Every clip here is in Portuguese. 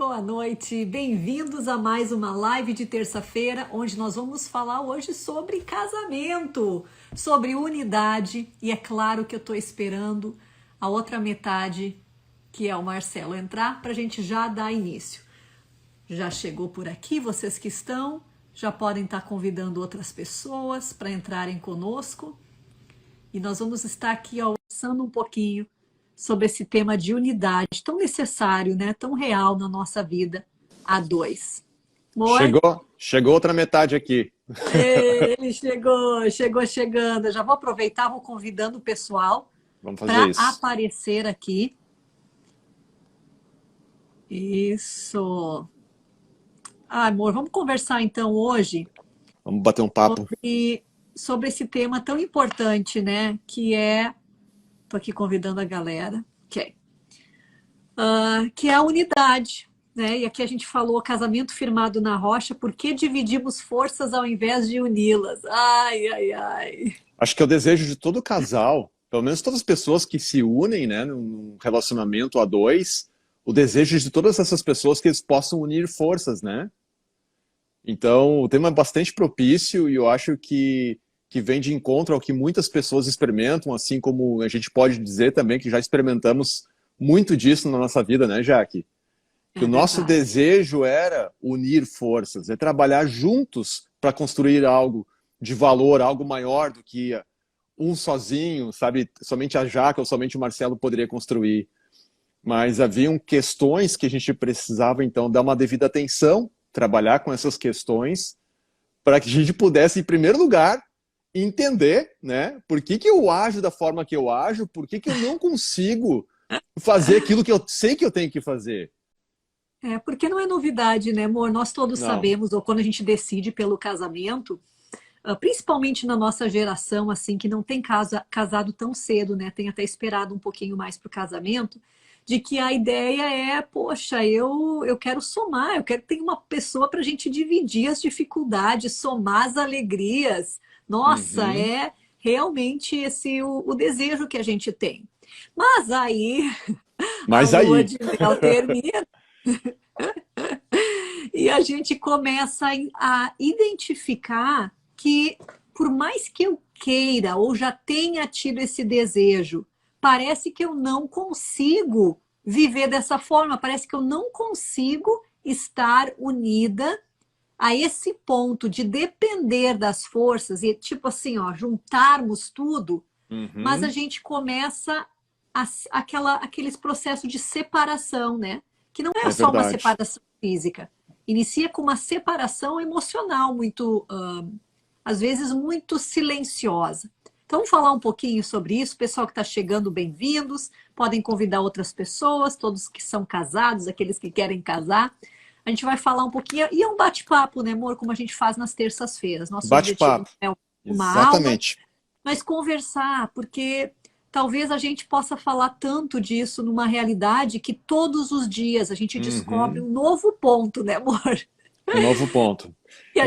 Boa noite, bem-vindos a mais uma live de terça-feira, onde nós vamos falar hoje sobre casamento, sobre unidade, e é claro que eu estou esperando a outra metade, que é o Marcelo, entrar para a gente já dar início. Já chegou por aqui, vocês que estão, já podem estar convidando outras pessoas para entrarem conosco, e nós vamos estar aqui conversando um pouquinho sobre esse tema de unidade, tão necessário, né? Tão real na nossa vida, a dois. Chegou outra metade aqui. Ele chegou chegando. Eu já vou aproveitar, vou convidando o pessoal para aparecer aqui. Isso. Ah, amor, vamos conversar então hoje. Vamos bater um papo. Sobre esse tema tão importante, né? Que é... Estou aqui convidando a galera. Ok. Que é a unidade, né? E aqui a gente falou casamento firmado na rocha, por que dividimos forças ao invés de uni-las? Ai, ai, ai. Acho que é o desejo de todo casal, pelo menos todas as pessoas que se unem, né, num relacionamento a dois, o desejo de todas essas pessoas que eles possam unir forças, né? Então, o tema é bastante propício e eu acho que vem de encontro ao que muitas pessoas experimentam, assim como a gente pode dizer também que já experimentamos muito disso na nossa vida, né, Jaque? Que o nosso desejo era unir forças, é trabalhar juntos para construir algo de valor, algo maior do que um sozinho, sabe? Somente a Jaque ou somente o Marcelo poderia construir. Mas haviam questões que a gente precisava, então, dar uma devida atenção, trabalhar com essas questões, para que a gente pudesse, em primeiro lugar, entender, né, por que eu ajo da forma que eu ajo, por que eu não consigo fazer aquilo que eu sei que eu tenho que fazer. Porque não é novidade, né, amor? Nós todos sabemos, ou quando a gente decide pelo casamento, principalmente na nossa geração, assim, que não tem casado tão cedo, né, tem até esperado um pouquinho mais para o casamento, de que a ideia é, poxa, eu quero somar, eu quero ter uma pessoa para a gente dividir as dificuldades, somar as alegrias. Nossa, é realmente esse o desejo que a gente tem. Mas aí a lua de mel termina e a gente começa a identificar que, por mais que eu queira ou já tenha tido esse desejo, parece que eu não consigo viver dessa forma, parece que eu não consigo estar unida a esse ponto de depender das forças e, tipo assim, ó, juntarmos tudo, mas a gente começa aqueles processos de separação, né? Que não é só uma separação física. Inicia com uma separação emocional muito, às vezes, muito silenciosa. Então, vamos falar um pouquinho sobre isso. Pessoal que está chegando, bem-vindos. Podem convidar outras pessoas, todos que são casados, aqueles que querem casar. A gente vai falar um pouquinho, e é um bate-papo, né, amor? Como a gente faz nas terças-feiras. Nosso objetivo é uma aula, mas conversar, porque talvez a gente possa falar tanto disso numa realidade que todos os dias a gente descobre um novo ponto, né, amor? Um novo ponto. E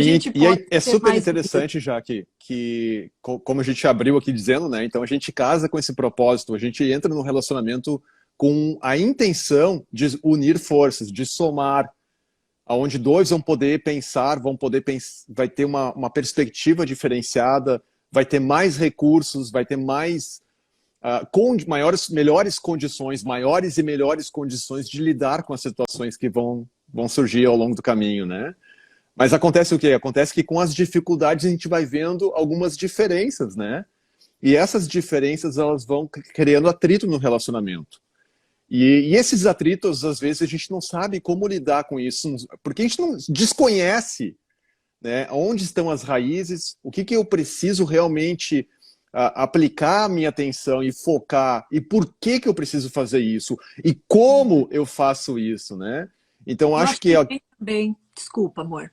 é super interessante, já que, como a gente abriu aqui dizendo, né? Então a gente casa com esse propósito, a gente entra no relacionamento com a intenção de unir forças, de somar, aonde dois vão poder pensar, vai ter uma perspectiva diferenciada, vai ter mais recursos, vai ter mais melhores condições, maiores e melhores condições de lidar com as situações que vão surgir ao longo do caminho, né? Mas acontece o quê? Acontece que com as dificuldades a gente vai vendo algumas diferenças, né? E essas diferenças, elas vão criando atrito no relacionamento. E esses atritos, às vezes, a gente não sabe como lidar com isso, porque a gente não desconhece, né, onde estão as raízes, o que eu preciso realmente aplicar a minha atenção e focar, e por que eu preciso fazer isso, e como eu faço isso, né? Então, acho que... Bem, desculpa, amor.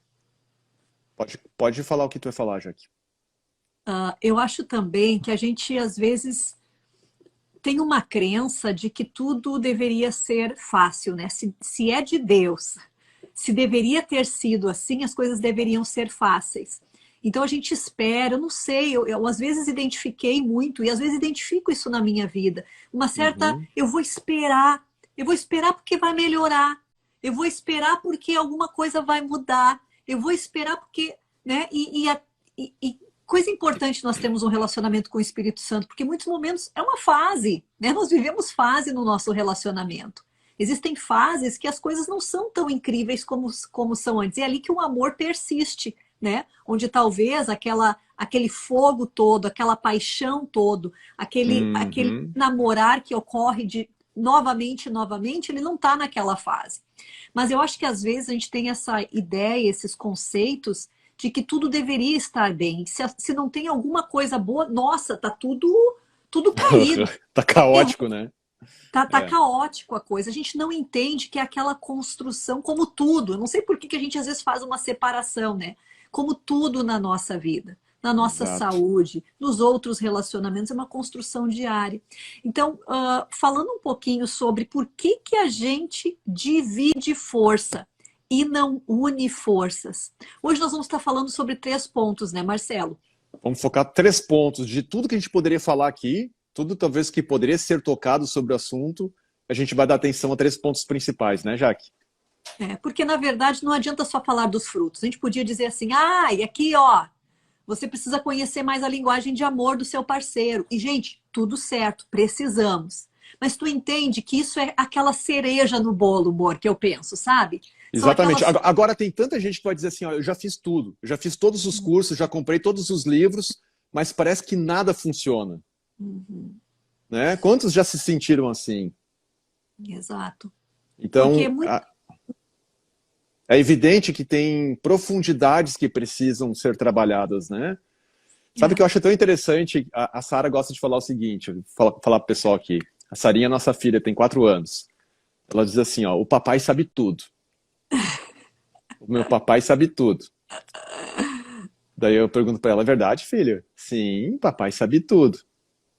Pode falar o que tu vai falar, Jaque. Eu acho também que a gente, às vezes, tem uma crença de que tudo deveria ser fácil, né? Se é de Deus, se deveria ter sido assim, as coisas deveriam ser fáceis. Então a gente espera, eu não sei, eu às vezes identifiquei muito, e às vezes identifico isso na minha vida. Uma certa, eu vou esperar porque vai melhorar. Eu vou esperar porque alguma coisa vai mudar. Eu vou esperar porque, né? E coisa importante, nós temos um relacionamento com o Espírito Santo, porque em muitos momentos é uma fase, né? Nós vivemos fase no nosso relacionamento. Existem fases que as coisas não são tão incríveis como são antes. É ali que o amor persiste, né? Onde talvez aquele fogo todo, aquela paixão todo, aquele Uhum. namorar que ocorre novamente, ele não está naquela fase. Mas eu acho que às vezes a gente tem essa ideia, esses conceitos de que tudo deveria estar bem. Se não tem alguma coisa boa, nossa, tá tudo caído. Tá caótico, né? Tá É, caótico a coisa. A gente não entende que é aquela construção, como tudo. Eu não sei por que a gente às vezes faz uma separação, né? Como tudo na nossa vida, na nossa exato. saúde, nos outros relacionamentos, é uma construção diária. Então, falando um pouquinho sobre por que a gente divide força e não une forças. Hoje nós vamos estar falando sobre 3 pontos, né, Marcelo? Vamos focar 3 pontos de tudo que a gente poderia falar aqui, tudo talvez que poderia ser tocado sobre o assunto. A gente vai dar atenção a 3 pontos principais, né, Jaque? Porque, na verdade, não adianta só falar dos frutos. A gente podia dizer assim, e aqui, ó, você precisa conhecer mais a linguagem de amor do seu parceiro. E, gente, tudo certo, precisamos. Mas tu entende que isso é aquela cereja no bolo, amor, que eu penso, sabe? São Exatamente. aquelas... Agora tem tanta gente que vai dizer assim, ó, eu já fiz tudo, eu já fiz todos os cursos, já comprei todos os livros, mas parece que nada funciona, Uhum, né? Quantos já se sentiram assim? exato. Porque é Então, muito... é evidente que tem profundidades que precisam ser trabalhadas, né? Sabe o que É. eu acho tão interessante? A Sara gosta de falar o seguinte, falar pro pessoal aqui. A Sarinha, nossa filha, tem 4 anos. Ela diz assim, ó, o papai sabe tudo. O meu papai sabe tudo. Daí eu pergunto pra ela, é verdade, filha? Sim, papai sabe tudo.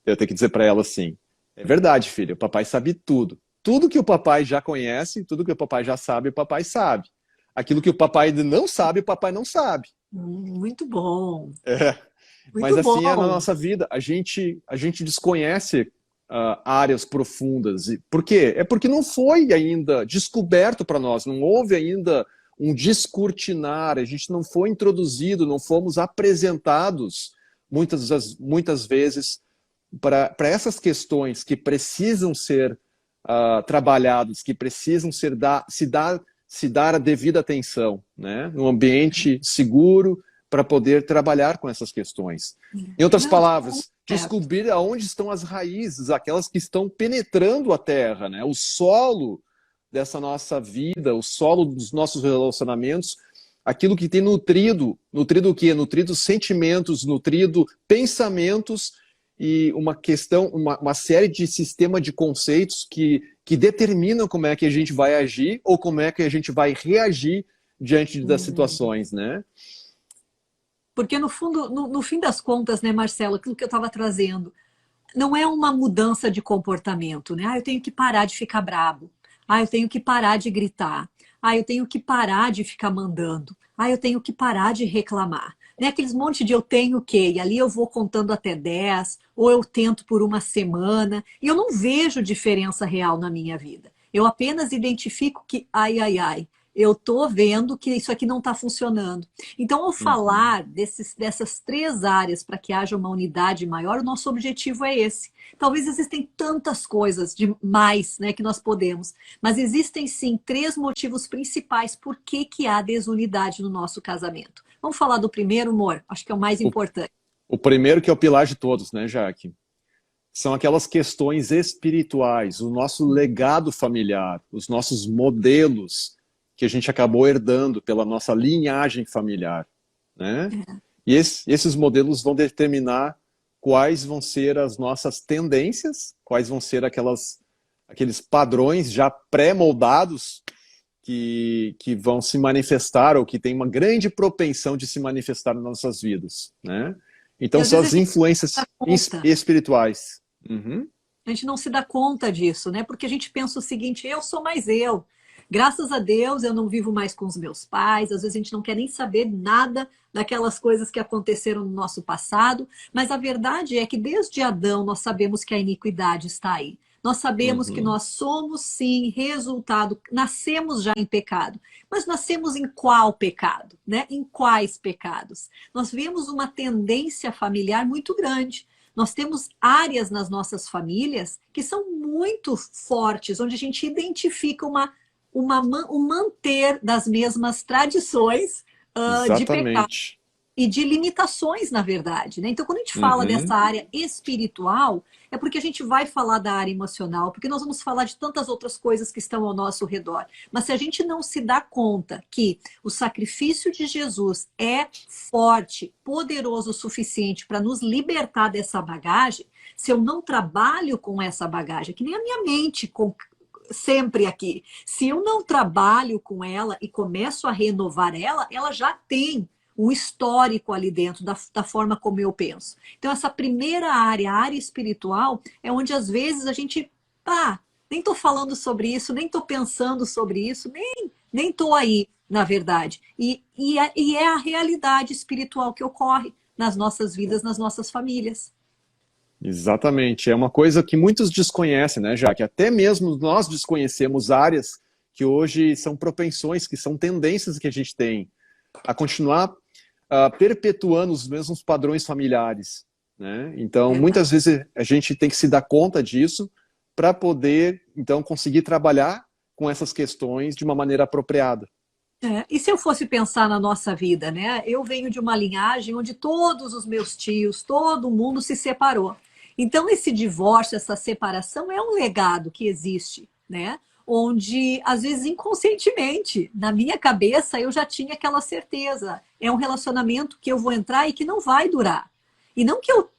Eu tenho que dizer pra ela assim, é verdade, filha, o papai sabe tudo. Tudo que o papai já conhece, tudo que o papai já sabe, o papai sabe. Aquilo que o papai não sabe, o papai não sabe. Muito bom, É. Mas muito assim é na bom. nossa vida. A gente desconhece áreas profundas. E por quê? É porque não foi ainda descoberto para nós, não houve ainda um descortinar, a gente não foi introduzido, não fomos apresentados muitas vezes para essas questões que precisam ser trabalhadas, que precisam se dar a devida atenção, né? Num ambiente seguro para poder trabalhar com essas questões. Em outras Não, palavras, certo. descobrir aonde estão as raízes, aquelas que estão penetrando a terra, né? O solo dessa nossa vida, o solo dos nossos relacionamentos, aquilo que tem nutrido o quê? Nutrido sentimentos, nutrido pensamentos e uma série de sistema de conceitos que determinam como é que a gente vai agir ou como é que a gente vai reagir diante das Uhum. situações, né? Porque no fundo, no fim das contas, né, Marcelo, aquilo que eu estava trazendo, não é uma mudança de comportamento, né? Eu tenho que parar de ficar brabo. Eu tenho que parar de gritar. Eu tenho que parar de ficar mandando. Eu tenho que parar de reclamar. Né? Aqueles monte de eu tenho que, e ali eu vou contando até 10, ou eu tento por uma semana, e eu não vejo diferença real na minha vida. Eu apenas identifico que, eu tô vendo que isso aqui não está funcionando. Então, ao Uhum. falar dessas 3 áreas para que haja uma unidade maior, o nosso objetivo é esse. Talvez existem tantas coisas demais, né, que nós podemos, mas existem sim 3 motivos principais por que há desunidade no nosso casamento. Vamos falar do primeiro, amor? Acho que é o mais O, importante. o primeiro que é o pilar de todos, né, Jaque? São aquelas questões espirituais, o nosso legado familiar, os nossos modelos que a gente acabou herdando pela nossa linhagem familiar, né? E esses modelos vão determinar quais vão ser as nossas tendências, quais vão ser aqueles padrões já pré-moldados que vão se manifestar ou que têm uma grande propensão de se manifestar nas nossas vidas, né? E Então às são vezes a as gente não influências dá conta. espirituais. Uhum. A gente não se dá conta disso, né? Porque a gente pensa o seguinte: eu sou mais eu. Graças a Deus eu não vivo mais com os meus pais. Às vezes a gente não quer nem saber nada daquelas coisas que aconteceram no nosso passado. Mas a verdade é que desde Adão nós sabemos que a iniquidade está aí. Nós sabemos que nós somos, sim, resultado, nascemos já em pecado. Mas nascemos em qual pecado? Né? Em quais pecados? Nós vemos uma tendência familiar muito grande. Nós temos áreas nas nossas famílias que são muito fortes, onde a gente identifica um manter das mesmas tradições de pecado Exatamente. e de limitações, na verdade. Né? Então, quando a gente fala Uhum. dessa área espiritual, é porque a gente vai falar da área emocional, porque nós vamos falar de tantas outras coisas que estão ao nosso redor. Mas se a gente não se dá conta que o sacrifício de Jesus é forte, poderoso o suficiente para nos libertar dessa bagagem, se eu não trabalho com essa bagagem, que nem a minha mente sempre aqui, se eu não trabalho com ela e começo a renovar ela, ela já tem um histórico ali dentro da forma como eu penso. Então, essa primeira área, a área espiritual, é onde às vezes a gente, nem estou falando sobre isso, nem estou pensando sobre isso, nem estou aí, na verdade. E é a realidade espiritual que ocorre nas nossas vidas, nas nossas famílias. Exatamente. É uma coisa que muitos desconhecem, né, já que até mesmo nós desconhecemos áreas que hoje são propensões, que são tendências que a gente tem a continuar perpetuando os mesmos padrões familiares, né? Então, Verdade. muitas vezes a gente tem que se dar conta disso para poder, então, conseguir trabalhar com essas questões de uma maneira apropriada. E se eu fosse pensar na nossa vida, né? Eu venho de uma linhagem onde todos os meus tios, todo mundo se separou. Então, esse divórcio, essa separação é um legado que existe, né? Onde, às vezes, inconscientemente, na minha cabeça, eu já tinha aquela certeza. É um relacionamento que eu vou entrar e que não vai durar. E não que eu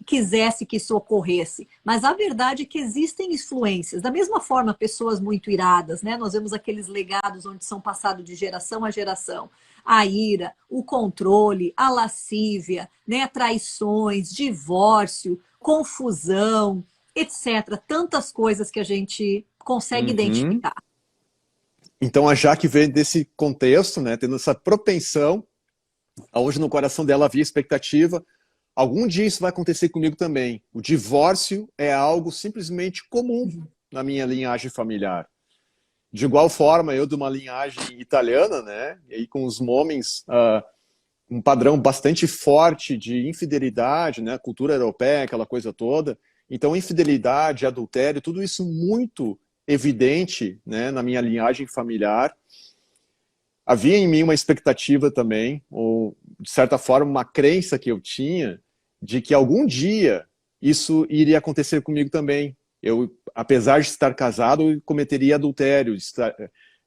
quisesse que isso ocorresse, mas a verdade é que existem influências. Da mesma forma, pessoas muito iradas, né? Nós vemos aqueles legados onde são passados de geração a geração. A ira, o controle, a lascívia, né? Traições, divórcio, confusão, etc. Tantas coisas que a gente consegue Uhum. identificar. Então, a Jaque vem desse contexto, né, tendo essa propensão, onde no coração dela havia expectativa. Algum dia isso vai acontecer comigo também. O divórcio é algo simplesmente comum na minha linhagem familiar. De igual forma, eu de uma linhagem italiana, né? E aí com os homens, um padrão bastante forte de infidelidade, né? Cultura europeia, aquela coisa toda. Então, infidelidade, adultério, tudo isso muito evidente, né? Na minha linhagem familiar. Havia em mim uma expectativa também, ou de certa forma uma crença que eu tinha de que algum dia isso iria acontecer comigo também. Eu, apesar de estar casado, eu cometeria adultério.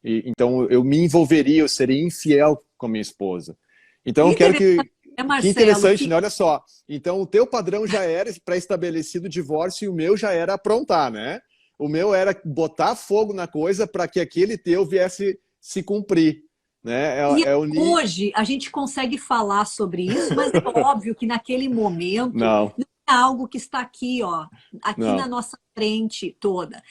Então eu me envolveria, eu seria infiel com a minha esposa. Então eu quero Interessante, né, que Marcelo? interessante, né? Olha só. Então o teu padrão já era pré-estabelecido o divórcio e o meu já era aprontar, né? O meu era botar fogo na coisa para que aquele teu viesse se cumprir, né? E É unir. hoje a gente consegue falar sobre isso, mas é óbvio que naquele momento Não, não é algo que está aqui, ó, aqui na não, nossa frente toda.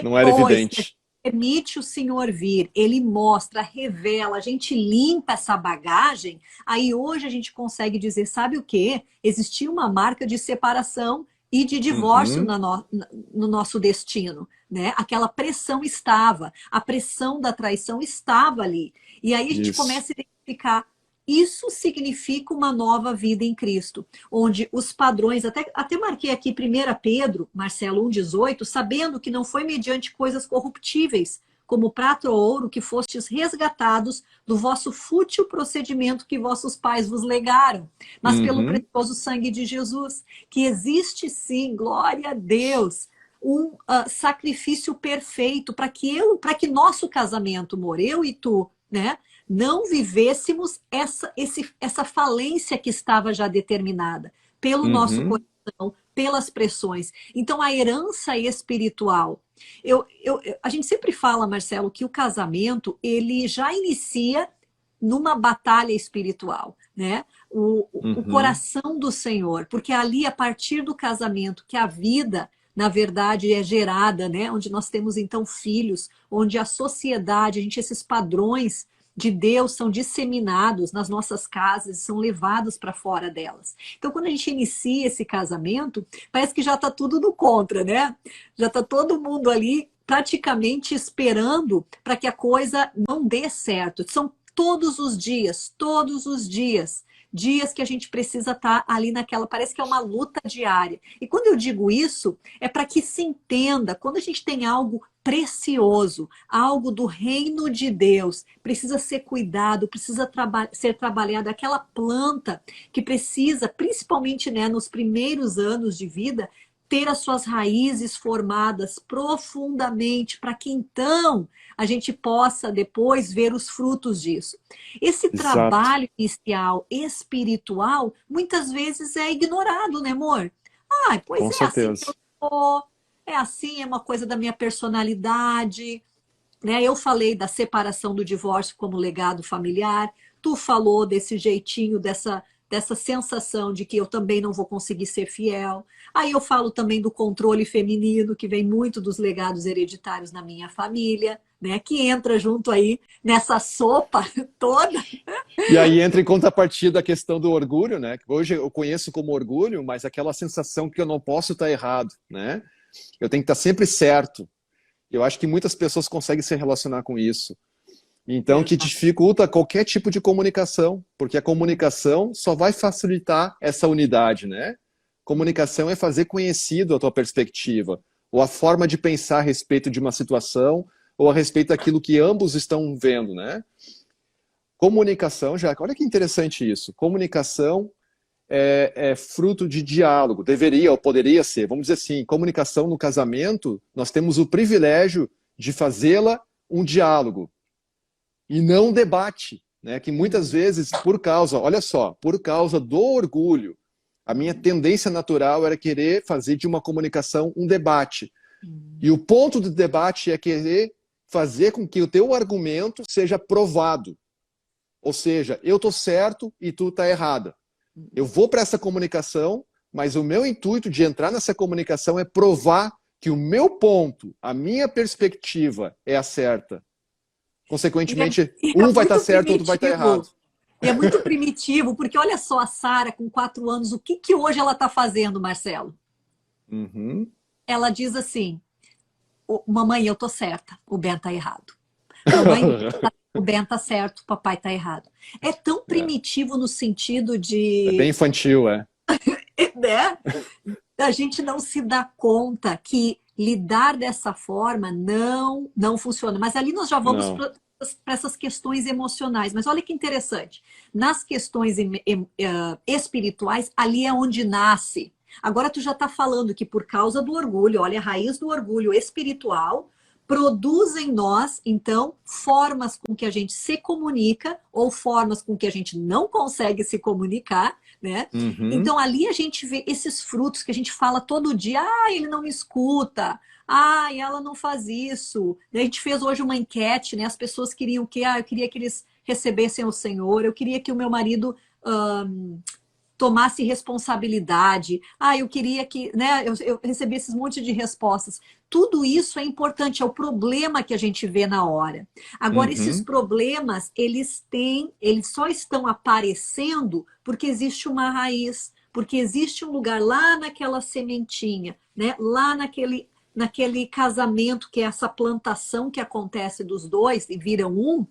não era Depois que a gente evidente. permite o Senhor vir, ele mostra, revela, a gente limpa essa bagagem, aí hoje a gente consegue dizer, sabe o quê? Existia uma marca de separação e de divórcio Uhum, no nosso destino, né? Aquela pressão estava, a pressão da traição estava ali. E aí a gente isso. começa a identificar. Isso significa uma nova vida em Cristo, onde os padrões, até marquei aqui 1 Pedro, Marcelo 1,18, sabendo que não foi mediante coisas corruptíveis, como prata ou ouro, que fostes resgatados do vosso fútil procedimento que vossos pais vos legaram, mas pelo Uhum, precioso sangue de Jesus, que existe sim, glória a Deus, um sacrifício perfeito para que nosso casamento, amor, eu e tu, né, não vivêssemos essa falência que estava já determinada pelo nosso uhum, coração, pelas pressões. Então, a herança espiritual. A gente sempre fala, Marcelo, que o casamento ele já inicia numa batalha espiritual, né? O uhum. coração do Senhor, porque ali, a partir do casamento, que a vida na verdade, é gerada, né? Onde nós temos, então, filhos, onde a sociedade, a gente, esses padrões de Deus são disseminados nas nossas casas e são levados para fora delas. Então, quando a gente inicia esse casamento, parece que já está tudo do contra, né? Já está todo mundo ali praticamente esperando para que a coisa não dê certo. São todos os dias que a gente precisa estar ali naquela, parece que é uma luta diária. E quando eu digo isso, é para que se entenda, quando a gente tem algo precioso, algo do reino de Deus, precisa ser cuidado, precisa ser trabalhado, aquela planta que precisa, principalmente, né, nos primeiros anos de vida, ter as suas raízes formadas profundamente, para que então a gente possa depois ver os frutos disso. Esse Exato. trabalho inicial espiritual, muitas vezes é ignorado, né, amor? Ah, pois Com é assim que certeza. eu sou, é assim, é uma coisa da minha personalidade, né? Eu falei da separação do divórcio como legado familiar, tu falou desse jeitinho, dessa sensação de que eu também não vou conseguir ser fiel. Aí eu falo também do controle feminino, que vem muito dos legados hereditários na minha família, né? Que entra junto aí nessa sopa toda. E aí entra em contrapartida a questão do orgulho, né? Que hoje eu conheço como orgulho, mas aquela sensação que eu não posso estar errado, né? Eu tenho que estar sempre certo. Eu acho que muitas pessoas conseguem se relacionar com isso. Então, que Exato. dificulta qualquer tipo de comunicação, porque a comunicação só vai facilitar essa unidade, né? Comunicação é fazer conhecido a tua perspectiva, ou a forma de pensar a respeito de uma situação, ou a respeito daquilo que ambos estão vendo, né? Comunicação, já, olha que interessante isso. Comunicação é fruto de diálogo, deveria ou poderia ser. Vamos dizer assim, comunicação no casamento, nós temos o privilégio de fazê-la um diálogo e não um debate, né? Que muitas vezes, por causa, olha só, por causa do orgulho, a minha tendência natural era querer fazer de uma comunicação um debate. E o ponto do debate é querer fazer com que o teu argumento seja provado. Ou seja, eu estou certo e tu está errada. Eu vou para essa comunicação, mas o meu intuito de entrar nessa comunicação é provar que o meu ponto, a minha perspectiva é a certa. Consequentemente, E é um vai estar muito certo, outro vai estar errado. primitivo. E é muito primitivo, porque olha só a Sara com 4 anos, o que que hoje ela está fazendo, Marcelo? Uhum. Ela diz assim: mamãe, eu tô certa, o Ben tá errado. Mamãe, o Ben tá certo, o papai tá errado. É tão É. primitivo no sentido É bem de, infantil, é. né, a gente não se dá conta que lidar dessa forma não funciona. Mas ali nós já vamos Não. para essas questões emocionais. Mas olha que interessante. Nas questões espirituais, ali é onde nasce. Agora tu já está falando que por causa do orgulho, olha, a raiz do orgulho espiritual produz em nós, então, formas com que a gente se comunica ou formas com que a gente não consegue se comunicar, né? Uhum. Então, ali a gente vê esses frutos que a gente fala todo dia. Ah, ele não me escuta. Ah, ela não faz isso. A gente fez hoje uma enquete, né? As pessoas queriam o quê? Ah, eu queria que eles recebessem o Senhor. Eu queria que o meu marido tomasse responsabilidade. Ah, eu queria que, né? Eu recebi esses monte de respostas. Tudo isso é importante, é o problema que a gente vê na hora. Agora, esses Uhum. problemas, eles só estão aparecendo porque existe uma raiz, porque existe um lugar lá naquela sementinha, né? Lá naquele casamento, que é essa plantação que acontece dos dois e viram um,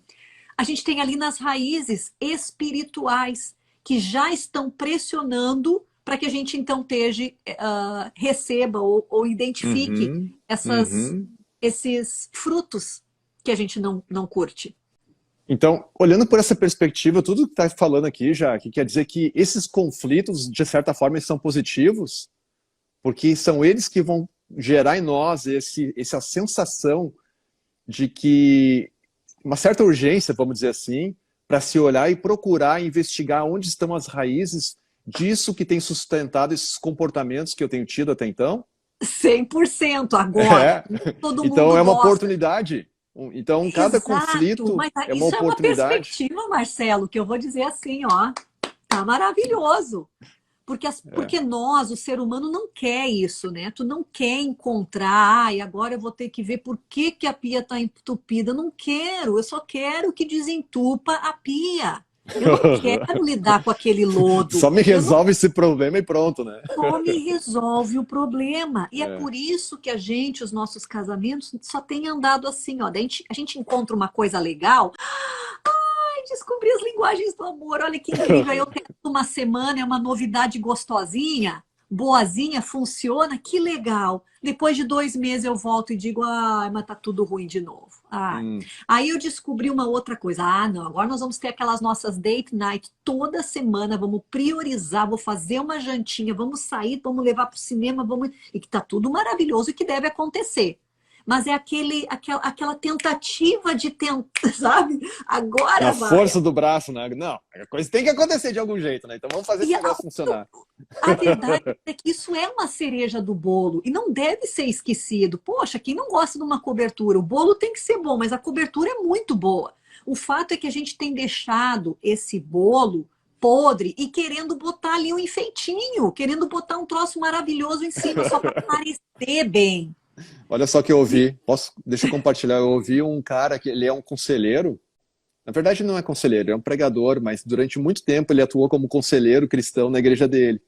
a gente tem ali nas raízes espirituais que já estão pressionando para que a gente então receba ou identifique Uhum. Uhum. esses frutos que a gente não curte. Então, olhando por essa perspectiva, tudo que está falando aqui já, que quer dizer que esses conflitos, de certa forma, eles são positivos, porque são eles que vão gerar em nós essa sensação de que uma certa urgência, vamos dizer assim, para se olhar e procurar investigar onde estão as raízes disso que tem sustentado esses comportamentos que eu tenho tido até então. 100% agora. É. Todo Então mundo é uma gosta. oportunidade. Então cada Exato, conflito mas é uma isso é uma oportunidade. perspectiva, Marcelo, que eu vou dizer assim, ó, tá maravilhoso. Porque nós, o ser humano, não quer isso, né? Tu não quer encontrar, e agora eu vou ter que ver por que que a pia está entupida. Eu não quero, eu só quero que desentupa a pia. Eu não quero lidar com aquele lodo. Só me Eu não resolve esse problema e pronto, né? Só me resolve o problema. E é É. por isso que os nossos casamentos, só tem andado assim, ó. Daí a gente encontra uma coisa legal. Ai, descobri as linguagens do amor. Olha que incrível. Aí eu tento uma semana, é uma novidade gostosinha, boazinha, funciona, que legal. Depois de 2 meses eu volto e digo, ai, mas tá tudo ruim de novo. Ai. Hum. Aí eu descobri uma outra coisa. Ah, não, agora nós vamos ter aquelas nossas date night toda semana, vamos priorizar, vou fazer uma jantinha, vamos sair, vamos levar para o cinema, vamos... E que tá tudo maravilhoso e que deve acontecer. Mas é aquela tentativa de tentar, sabe? Agora Na vai. força do braço, né? Não, a coisa tem que acontecer de algum jeito, né? Então vamos fazer esse E negócio funcionar. a verdade é que isso é uma cereja do bolo e não deve ser esquecido. Poxa, quem não gosta de uma cobertura? O bolo tem que ser bom, mas a cobertura é muito boa. O fato é que a gente tem deixado esse bolo podre e querendo botar ali um enfeitinho, querendo botar um troço maravilhoso em cima só para parecer bem. Olha só que eu ouvi, deixa eu compartilhar, eu ouvi um cara que ele é um conselheiro, na verdade não é conselheiro, é um pregador, mas durante muito tempo ele atuou como conselheiro cristão na igreja dele.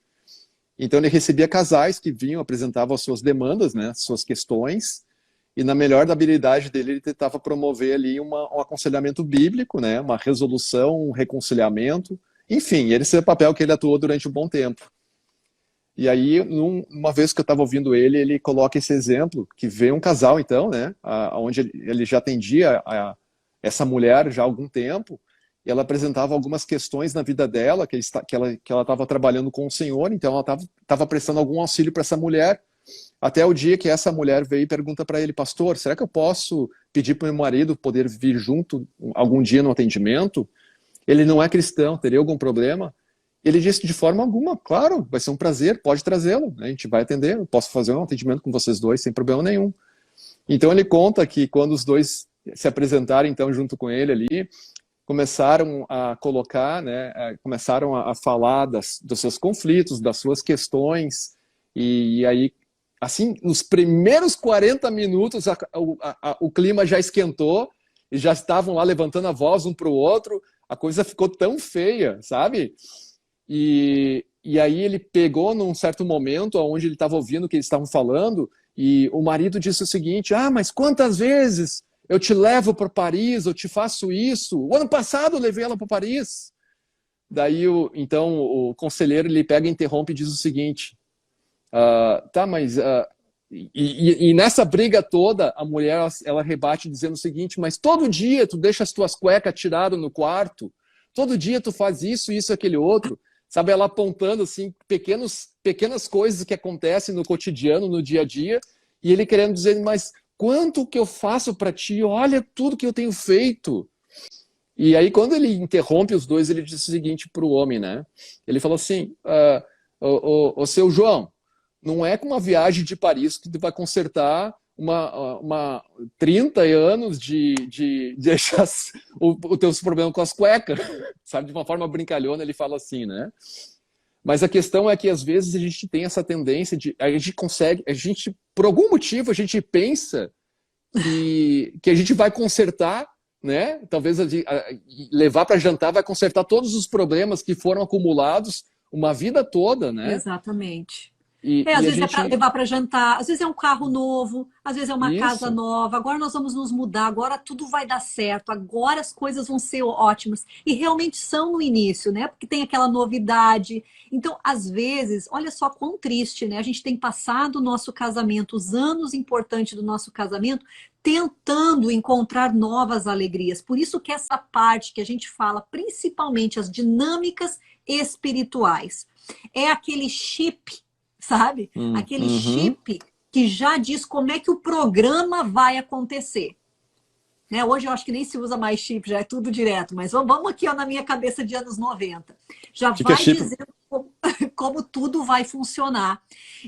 Então ele recebia casais que vinham, apresentavam as suas demandas, né, suas questões, e na melhor da habilidade dele ele tentava promover ali um aconselhamento bíblico, né, uma resolução, um reconciliamento, enfim, esse é o papel que ele atuou durante um bom tempo. E aí, uma vez que eu estava ouvindo ele, ele coloca esse exemplo, que veio um casal, então, né, onde ele já atendia essa mulher já há algum tempo, e ela apresentava algumas questões na vida dela, que ela estava trabalhando com o Senhor, então ela estava prestando algum auxílio para essa mulher, até o dia que essa mulher veio e pergunta para ele, pastor, será que eu posso pedir para o meu marido poder vir junto algum dia no atendimento? Ele não é cristão, teria algum problema? Ele disse de forma alguma, claro, vai ser um prazer, pode trazê-lo, né? A gente vai atender, eu posso fazer um atendimento com vocês dois sem problema nenhum. Então ele conta que quando os dois se apresentaram então junto com ele ali, começaram a colocar, né, começaram a falar dos seus conflitos, das suas questões, e aí, assim, nos primeiros 40 minutos o clima já esquentou, e já estavam lá levantando a voz um para o outro, a coisa ficou tão feia, sabe? E aí ele pegou num certo momento onde ele estava ouvindo o que eles estavam falando e o marido disse o seguinte, mas quantas vezes eu te levo para Paris, eu te faço isso? O ano passado eu levei ela para Paris. Daí então o conselheiro ele pega e interrompe e diz o seguinte, tá, mas... E nessa briga toda, a mulher ela rebate dizendo o seguinte, mas todo dia tu deixa as tuas cuecas tiradas no quarto, todo dia tu faz isso, isso, aquele outro. Sabe, ela apontando assim pequenas coisas que acontecem no cotidiano, no dia a dia, e ele querendo dizer, mas quanto que eu faço para ti? Olha tudo que eu tenho feito. E aí quando ele interrompe os dois, ele diz o seguinte para o homem, né? Ele falou assim, o seu João, não é com uma viagem de Paris que tu vai consertar uma 30 anos de deixar os teus problemas com as cuecas, sabe? De uma forma brincalhona ele fala assim, né? Mas a questão é que às vezes a gente tem essa tendência por algum motivo a gente pensa que a gente vai consertar, né? Talvez levar para jantar vai consertar todos os problemas que foram acumulados uma vida toda, né? Exatamente. E Às a vezes é gente... para levar para jantar, às vezes é um carro novo, às vezes é uma casa Isso. nova. Agora nós vamos nos mudar, agora tudo vai dar certo, agora as coisas vão ser ótimas. E realmente são no início, né? Porque tem aquela novidade. Então, às vezes, olha só quão triste, né? A gente tem passado o nosso casamento, os anos importantes do nosso casamento, tentando encontrar novas alegrias. Por isso que essa parte que a gente fala, principalmente as dinâmicas espirituais, é aquele chip, sabe? Aquele chip que já diz como é que o programa vai acontecer. Né? Hoje eu acho que nem se usa mais chip, já é tudo direto, mas vamos aqui ó, na minha cabeça de anos 90. Já Que vai é chip? dizendo como tudo vai funcionar.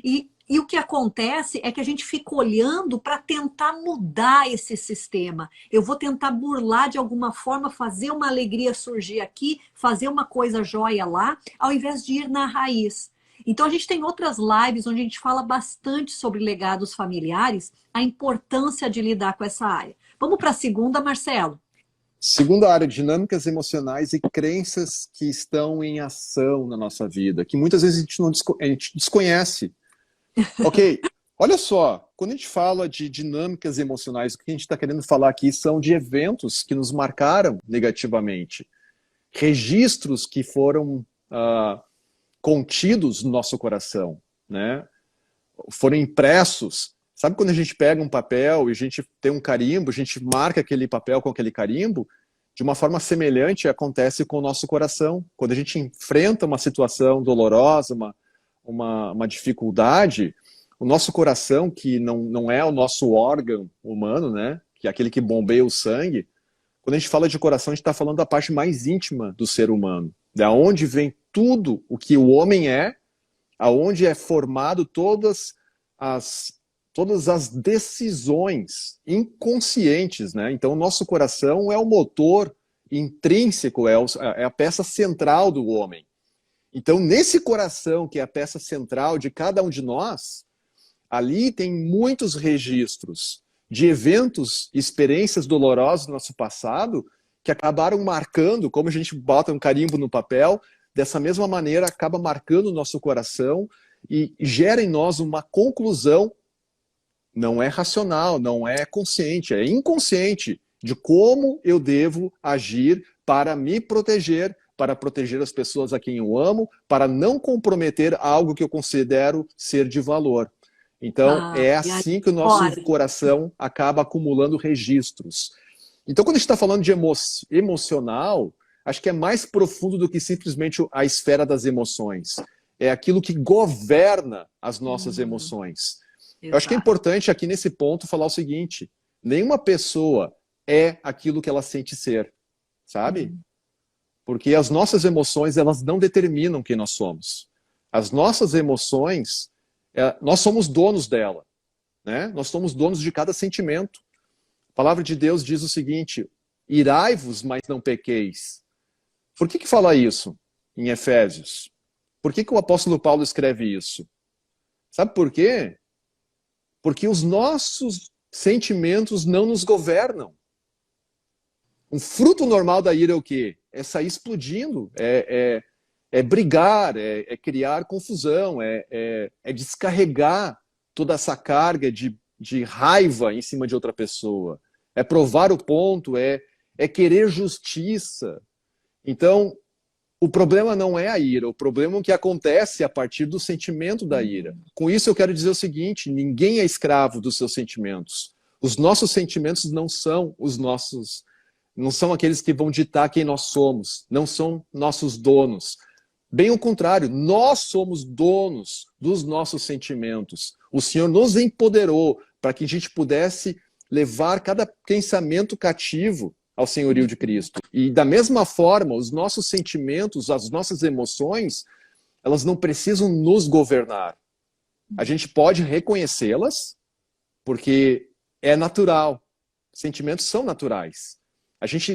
E o que acontece é que a gente fica olhando para tentar mudar esse sistema. Eu vou tentar burlar de alguma forma, fazer uma alegria surgir aqui, fazer uma coisa jóia lá, ao invés de ir na raiz. Então a gente tem outras lives onde a gente fala bastante sobre legados familiares, a importância de lidar com essa área. Vamos para a segunda, Marcelo? Segunda área, dinâmicas emocionais e crenças que estão em ação na nossa vida, que muitas vezes a gente desconhece. Ok, olha só, quando a gente fala de dinâmicas emocionais, o que a gente está querendo falar aqui são de eventos que nos marcaram negativamente, registros que foram contidos no nosso coração, né? Foram impressos. Sabe quando a gente pega um papel e a gente tem um carimbo, a gente marca aquele papel com aquele carimbo? De uma forma semelhante acontece com o nosso coração. Quando a gente enfrenta uma situação dolorosa, uma dificuldade, o nosso coração, que não é o nosso órgão humano, né? Que é aquele que bombeia o sangue, quando a gente fala de coração, a gente está falando da parte mais íntima do ser humano. Da onde vem tudo o que o homem é, aonde é formado todas as decisões inconscientes, né? Então, o nosso coração é o motor intrínseco, é a peça central do homem. Então, nesse coração, que é a peça central de cada um de nós, ali tem muitos registros de eventos, experiências dolorosas do nosso passado, que acabaram marcando, como a gente bota um carimbo no papel, dessa mesma maneira acaba marcando o nosso coração e gera em nós uma conclusão. Não é racional, não é consciente, é inconsciente de como eu devo agir para me proteger, para proteger as pessoas a quem eu amo, para não comprometer algo que eu considero ser de valor. Então, é assim que o nosso coração acaba acumulando registros. Então, quando a gente está falando de emocional, acho que é mais profundo do que simplesmente a esfera das emoções. É aquilo que governa as nossas emoções. Eu acho que é importante aqui nesse ponto falar o seguinte: nenhuma pessoa é aquilo que ela sente ser, sabe? Porque as nossas emoções, elas não determinam quem nós somos. As nossas emoções, nós somos donos dela, né? Nós somos donos de cada sentimento. A palavra de Deus diz o seguinte: irai-vos, mas não pequeis. Por que fala isso em Efésios? Por que o apóstolo Paulo escreve isso? Sabe por quê? Porque os nossos sentimentos não nos governam. Um fruto normal da ira é o quê? É sair explodindo, é brigar, é criar confusão, é descarregar toda essa carga de raiva em cima de outra pessoa. É provar o ponto, é querer justiça. Então, o problema não é a ira, o problema é o que acontece a partir do sentimento da ira. Com isso eu quero dizer o seguinte: ninguém é escravo dos seus sentimentos. Os nossos sentimentos não são não são aqueles que vão ditar quem nós somos, não são nossos donos. Bem ao contrário, nós somos donos dos nossos sentimentos. O Senhor nos empoderou para que a gente pudesse levar cada pensamento cativo ao senhorio de Cristo. E da mesma forma, os nossos sentimentos, as nossas emoções, elas não precisam nos governar. A gente pode reconhecê-las, porque é natural. Sentimentos são naturais.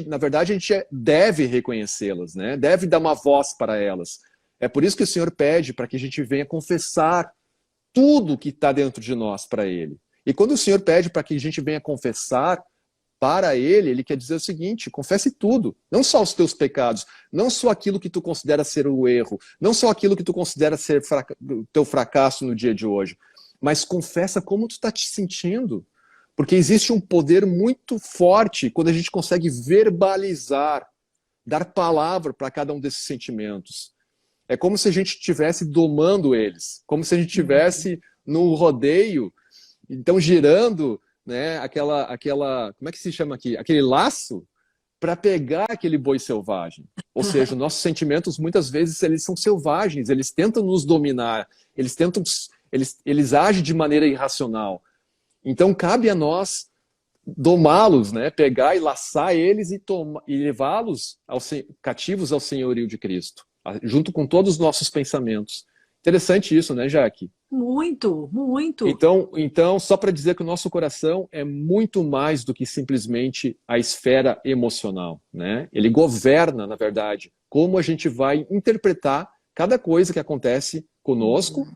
Na verdade, a gente deve reconhecê-las, né? Deve dar uma voz para elas. É por isso que o Senhor pede para que a gente venha confessar tudo que está dentro de nós para Ele. E quando o Senhor pede para que a gente venha confessar para Ele quer dizer o seguinte: confesse tudo, não só os teus pecados, não só aquilo que tu considera ser o erro, não só aquilo que tu considera ser o teu fracasso no dia de hoje, mas confessa como tu está te sentindo, porque existe um poder muito forte quando a gente consegue verbalizar, dar palavra para cada um desses sentimentos. É como se a gente estivesse domando eles, como se a gente estivesse no rodeio, então girando, né, como é que se chama aqui? Aquele laço para pegar aquele boi selvagem. Ou seja, os nossos sentimentos muitas vezes eles são selvagens, eles tentam nos dominar, eles agem de maneira irracional. Então cabe a nós domá-los, né, pegar e laçar eles e levá-los cativos ao senhorio de Cristo, junto com todos os nossos pensamentos. Interessante isso, né, Jaque? Muito, muito. Então, só para dizer que o nosso coração é muito mais do que simplesmente a esfera emocional, né? Ele governa, na verdade, como a gente vai interpretar cada coisa que acontece conosco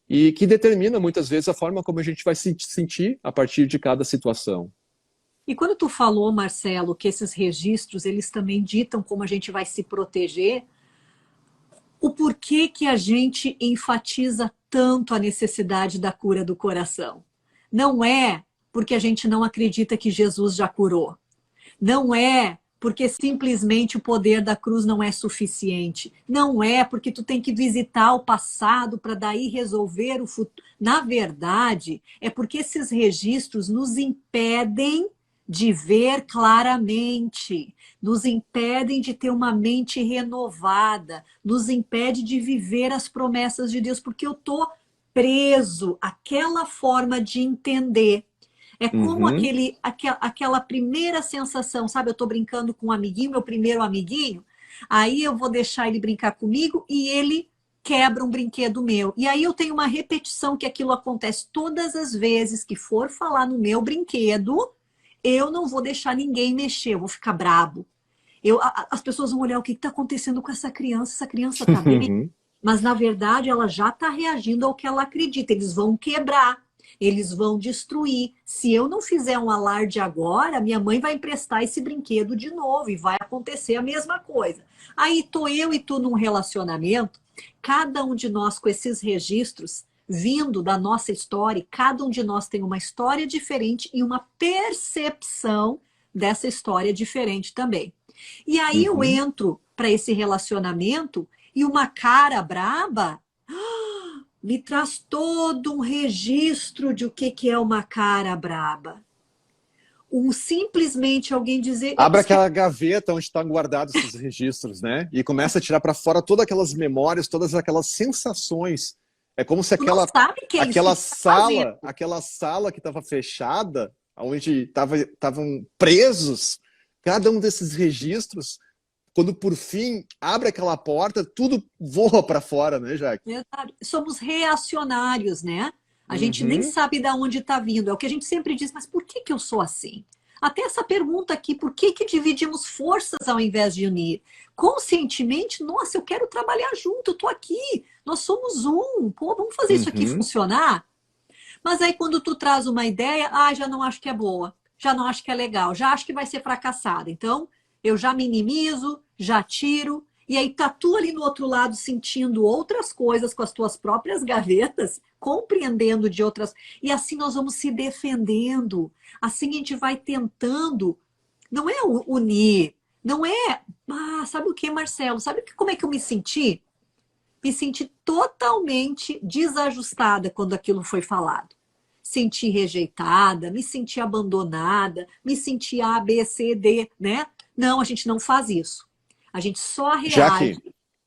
e que determina muitas vezes a forma como a gente vai se sentir a partir de cada situação. E quando tu falou, Marcelo, que esses registros, eles também ditam como a gente vai se proteger, o porquê que a gente enfatiza tanto a necessidade da cura do coração? Não é porque a gente não acredita que Jesus já curou. Não é porque simplesmente o poder da cruz não é suficiente. Não é porque tu tem que visitar o passado para daí resolver o futuro. Na verdade, é porque esses registros nos impedem de ver claramente, nos impedem de ter uma mente renovada, nos impede de viver as promessas de Deus, porque eu estou preso àquela forma de entender. É como aquela primeira sensação, sabe? Eu estou brincando com um amiguinho, meu primeiro amiguinho, aí eu vou deixar ele brincar comigo e ele quebra um brinquedo meu. E aí eu tenho uma repetição que aquilo acontece todas as vezes que for falar no meu brinquedo, eu não vou deixar ninguém mexer, eu vou ficar brabo. As pessoas vão olhar o que está acontecendo com essa criança está bem? Mas, na verdade, ela já está reagindo ao que ela acredita. Eles vão quebrar, eles vão destruir. Se eu não fizer um alarde agora, minha mãe vai emprestar esse brinquedo de novo e vai acontecer a mesma coisa. Aí tô eu e tu num relacionamento, cada um de nós com esses registros vindo da nossa história, e cada um de nós tem uma história diferente e uma percepção dessa história diferente também. E aí eu entro para esse relacionamento e uma cara braba me traz todo um registro de o que é uma cara braba. Simplesmente alguém dizer... Abre aquela gaveta onde estão guardados esses registros, né? E começa a tirar para fora todas aquelas memórias, todas aquelas sensações. É como se aquela sala que estava fechada, onde estavam presos, cada um desses registros, quando por fim abre aquela porta, tudo voa para fora, né, Jaque? Somos reacionários, né? A gente nem sabe de onde está vindo. É o que a gente sempre diz, mas por que eu sou assim? Até essa pergunta aqui, por que dividimos forças ao invés de unir? Conscientemente, nossa, eu quero trabalhar junto, eu estou aqui, nós somos um, pô, vamos fazer isso aqui funcionar? Mas aí quando tu traz uma ideia, já não acho que é boa, já não acho que é legal, já acho que vai ser fracassada. Então, eu já minimizo, já tiro, e aí tá tu ali no outro lado sentindo outras coisas com as tuas próprias gavetas, compreendendo de outras... E assim nós vamos se defendendo. Assim a gente vai tentando... Não é unir, não é... sabe o que, Marcelo? Sabe como é que eu me senti? Me senti totalmente desajustada quando aquilo foi falado. Senti rejeitada, me senti abandonada, me senti A, B, C, D, né? Não, a gente não faz isso. A gente só reage.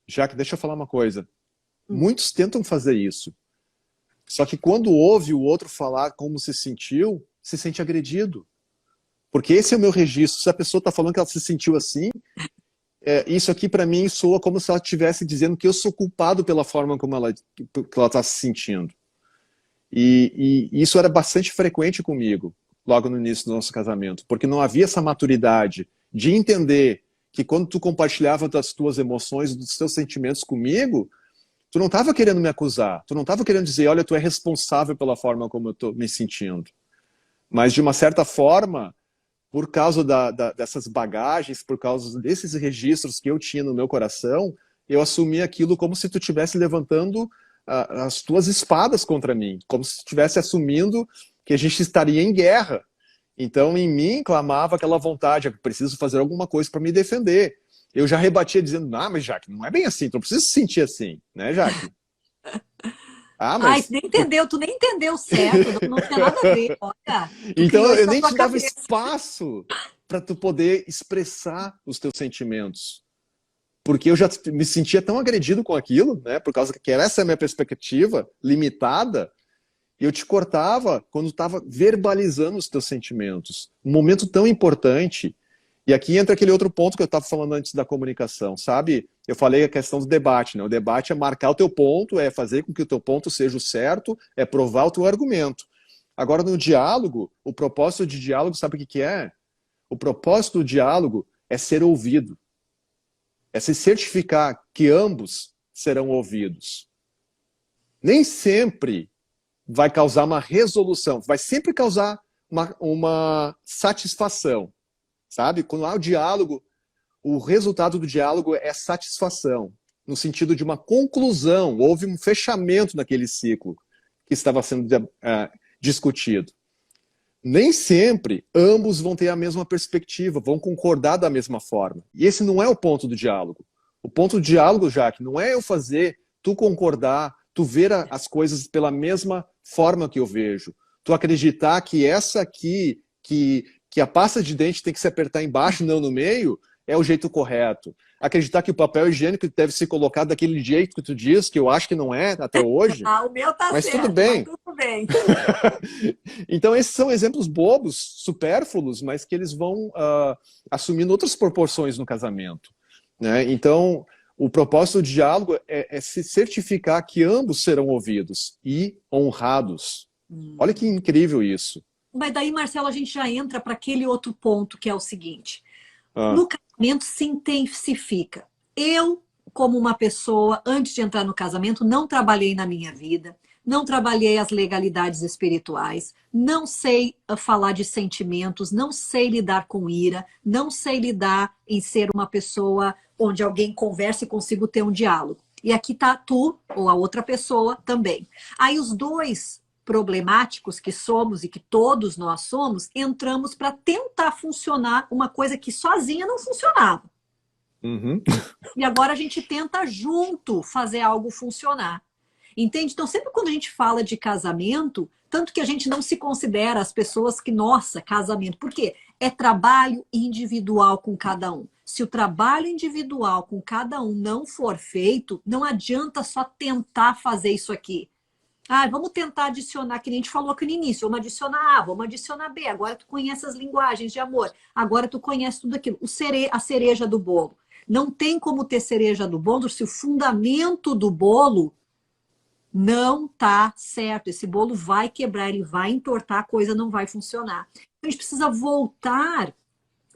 Jaque, deixa eu falar uma coisa. Muitos tentam fazer isso. Só que quando ouve o outro falar como se sentiu, se sente agredido. Porque esse é o meu registro. Se a pessoa está falando que ela se sentiu assim, isso aqui para mim soa como se ela estivesse dizendo que eu sou culpado pela forma como ela está se sentindo. E isso era bastante frequente comigo, logo no início do nosso casamento. Porque não havia essa maturidade de entender que quando tu compartilhava das tuas emoções, dos teus sentimentos comigo, tu não estava querendo me acusar, tu não estava querendo dizer, olha, tu é responsável pela forma como eu estou me sentindo. Mas, de uma certa forma, por causa dessas bagagens, por causa desses registros que eu tinha no meu coração, eu assumi aquilo como se tu estivesse levantando as tuas espadas contra mim, como se tu estivesse assumindo que a gente estaria em guerra. Então, em mim, clamava aquela vontade, eu preciso fazer alguma coisa para me defender. Eu já rebatia dizendo, mas Jaque, não é bem assim, tu não precisa se sentir assim, né, Jaque? Mas... tu nem entendeu certo, não tinha nada a ver, olha. Então, eu nem te dava espaço para tu poder expressar os teus sentimentos. Porque eu já me sentia tão agredido com aquilo, né, por causa que essa é a minha perspectiva limitada, e eu te cortava quando estava verbalizando os teus sentimentos. Um momento tão importante. E aqui entra aquele outro ponto que eu estava falando antes da comunicação, sabe? Eu falei a questão do debate, né? O debate é marcar o teu ponto, é fazer com que o teu ponto seja o certo, é provar o teu argumento. Agora, no diálogo, o propósito de diálogo, sabe o que é? O propósito do diálogo é ser ouvido. É se certificar que ambos serão ouvidos. nem sempre vai causar uma resolução, vai sempre causar uma satisfação, sabe? Quando há o diálogo, o resultado do diálogo é satisfação, no sentido de uma conclusão, houve um fechamento naquele ciclo que estava sendo discutido. Nem sempre ambos vão ter a mesma perspectiva, vão concordar da mesma forma. E esse não é o ponto do diálogo. O ponto do diálogo, Jaque, não é eu fazer, tu concordar, tu ver as coisas pela mesma forma que eu vejo. Tu acreditar que essa aqui, que a pasta de dente tem que se apertar embaixo, não no meio, é o jeito correto. Acreditar que o papel higiênico deve ser colocado daquele jeito que tu diz, que eu acho que não é até hoje. O meu tá mas certo, tudo bem. mas tudo bem. Então esses são exemplos bobos, supérfluos, mas que eles vão assumindo outras proporções no casamento, né? Então o propósito do diálogo é se certificar que ambos serão ouvidos e honrados. Olha que incrível isso. Mas daí, Marcelo, a gente já entra para aquele outro ponto, que é o seguinte. No casamento se intensifica. Eu, como uma pessoa, antes de entrar no casamento, não trabalhei na minha vida, não trabalhei as legalidades espirituais, não sei falar de sentimentos, não sei lidar com ira, não sei lidar em ser uma pessoa onde alguém conversa e consigo ter um diálogo. E aqui tá tu, ou a outra pessoa, também. Aí os dois problemáticos que somos e que todos nós somos, entramos para tentar funcionar uma coisa que sozinha não funcionava. Uhum. E agora a gente tenta junto fazer algo funcionar. Entende? Então, sempre quando a gente fala de casamento, tanto que a gente não se considera as pessoas que, nossa, casamento. Por quê? É trabalho individual com cada um. Se o trabalho individual com cada um não for feito, não adianta só tentar fazer isso aqui. Vamos tentar adicionar, que nem a gente falou aqui no início, vamos adicionar A, vamos adicionar B, agora tu conhece as linguagens de amor, agora tu conhece tudo aquilo. A cereja do bolo. Não tem como ter cereja do bolo se o fundamento do bolo não tá certo. Esse bolo vai quebrar, ele vai entortar, a coisa não vai funcionar. Então, a gente precisa voltar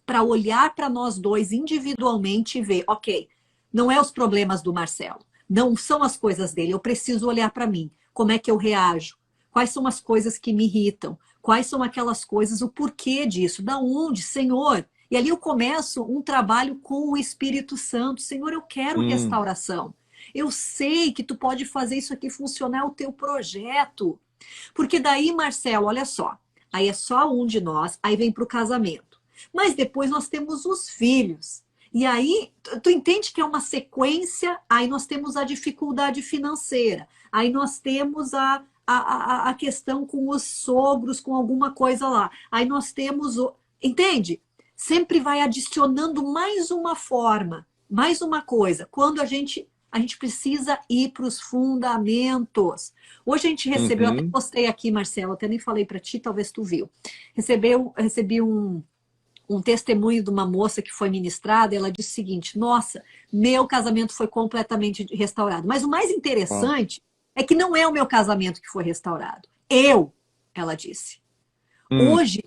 para olhar para nós dois individualmente e ver, ok, não é os problemas do Marcelo, não são as coisas dele, eu preciso olhar para mim. Como é que eu reajo? Quais são as coisas que me irritam? Quais são aquelas coisas, o porquê disso? Da onde, Senhor? E ali eu começo um trabalho com o Espírito Santo. Senhor, eu quero restauração. Eu sei que tu pode fazer isso aqui funcionar, o teu projeto. Porque daí, Marcelo, olha só, aí é só um de nós, aí vem para o casamento. Mas depois nós temos os filhos. E aí, tu entende que é uma sequência, aí nós temos a dificuldade financeira, aí nós temos a questão com os sogros, com alguma coisa lá. Aí nós temos Entende? Sempre vai adicionando mais uma forma, mais uma coisa. Quando a gente precisa ir para os fundamentos. Hoje a gente recebeu, até postei aqui, Marcelo, até nem falei para ti, talvez tu viu. Recebi um testemunho de uma moça que foi ministrada, ela disse o seguinte, nossa, meu casamento foi completamente restaurado. Mas o mais interessante é que não é o meu casamento que foi restaurado. Ela disse. Hoje,